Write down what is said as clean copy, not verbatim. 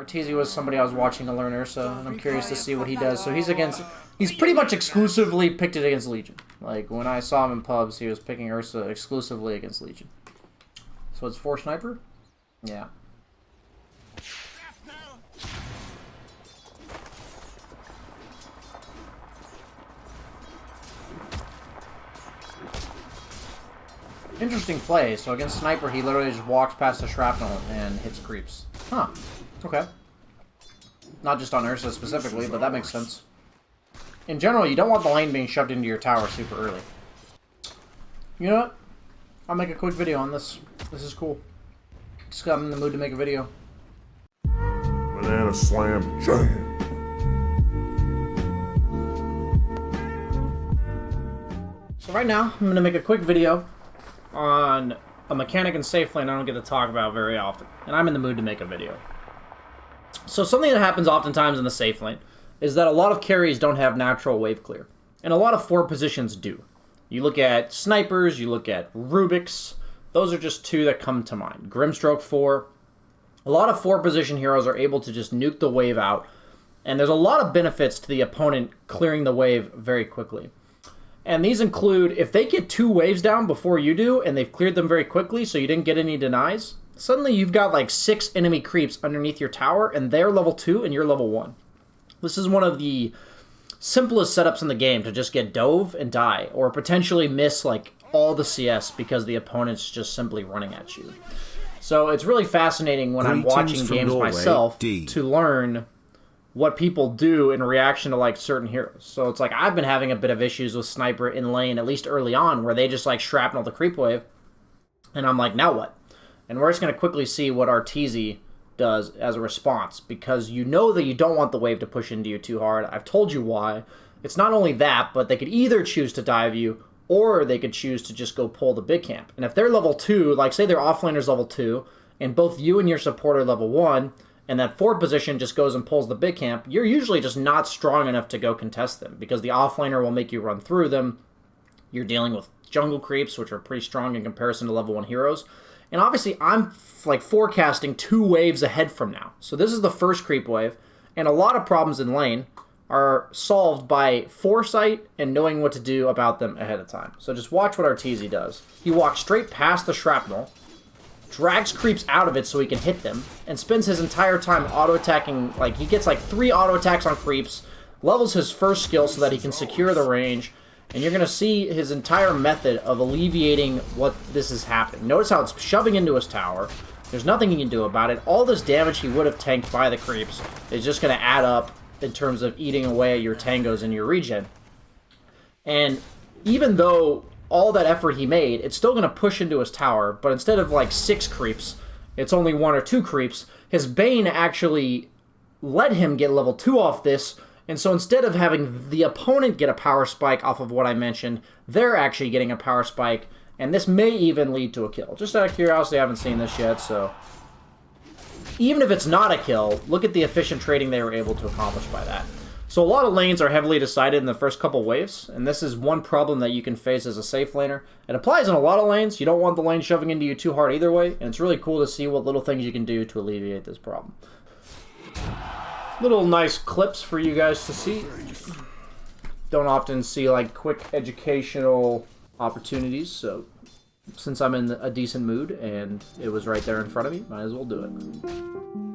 Arteezy was somebody I was watching to learn Ursa, and I'm curious to see what he does. So he's pretty much exclusively picked it against Legion. Like, when I saw him in pubs, he was picking Ursa exclusively against Legion. So it's 4 sniper? Yeah. Interesting play. So against sniper, he literally just walks past the shrapnel and hits creeps. Huh. Okay. Not just on Ursa specifically, but that makes sense. In general, you don't want the lane being shoved into your tower super early. You know what? I'll make a quick video on this. This is cool. Just got in the mood to make a video. Banana slam jam. So right now, I'm going to make a quick video on a mechanic in safe lane I don't get to talk about very often. And I'm in the mood to make a video. So something that happens oftentimes in the safe lane is that a lot of carries don't have natural wave clear. And a lot of 4 positions do. You look at snipers, you look at Rubiks. Those are just 2 that come to mind. Grimstroke 4. A lot of 4 position heroes are able to just nuke the wave out. And there's a lot of benefits to the opponent clearing the wave very quickly. And these include, if they get 2 waves down before you do, and they've cleared them very quickly so you didn't get any denies, suddenly you've got like 6 enemy creeps underneath your tower, and they're level 2 and you're level 1. This is one of the simplest setups in the game to just get dove and die, or potentially miss like all the CS because the opponent's just simply running at you. So it's really fascinating when I'm watching games myself to learn what people do in reaction to like certain heroes. So it's like I've been having a bit of issues with sniper in lane, at least early on, where they just like shrapnel the creep wave, and I'm like, now what? And we're just going to quickly see what Arteezy does as a response, because you know that you don't want the wave to push into you too hard. I've told you why. It's not only that, but they could either choose to dive you, or they could choose to just go pull the big camp. And if they're level 2, like say their offlaner's level 2, and both you and your support are level 1, and that 4 position just goes and pulls the big camp, you're usually just not strong enough to go contest them, because the offlaner will make you run through them. You're dealing with jungle creeps, which are pretty strong in comparison to level 1 heroes. And obviously, I'm like forecasting 2 waves ahead from now. So this is the first creep wave, and a lot of problems in lane are solved by foresight and knowing what to do about them ahead of time. So just watch what Arteezy does. He walks straight past the shrapnel, drags creeps out of it so he can hit them, and spends his entire time auto-attacking. Like, he gets like 3 auto-attacks on creeps, levels his first skill so that he can secure the range, and you're going to see his entire method of alleviating what this is happening. Notice how it's shoving into his tower. There's nothing he can do about it. All this damage he would have tanked by the creeps is just going to add up in terms of eating away at your tangos and your regen. And even though all that effort he made, it's still going to push into his tower, but instead of like 6 creeps, it's only 1 or 2 creeps. His Bane actually let him get level 2 off this, and so instead of having the opponent get a power spike off of what I mentioned, they're actually getting a power spike, and this may even lead to a kill. Just out of curiosity, I haven't seen this yet, so even if it's not a kill, look at the efficient trading they were able to accomplish by that. So a lot of lanes are heavily decided in the first couple waves, and this is one problem that you can face as a safe laner. It applies in a lot of lanes. You don't want the lane shoving into you too hard either way, and it's really cool to see what little things you can do to alleviate this problem. Little nice clips for you guys to see. Don't often see like quick educational opportunities, so since I'm in a decent mood and it was right there in front of me, might as well do it.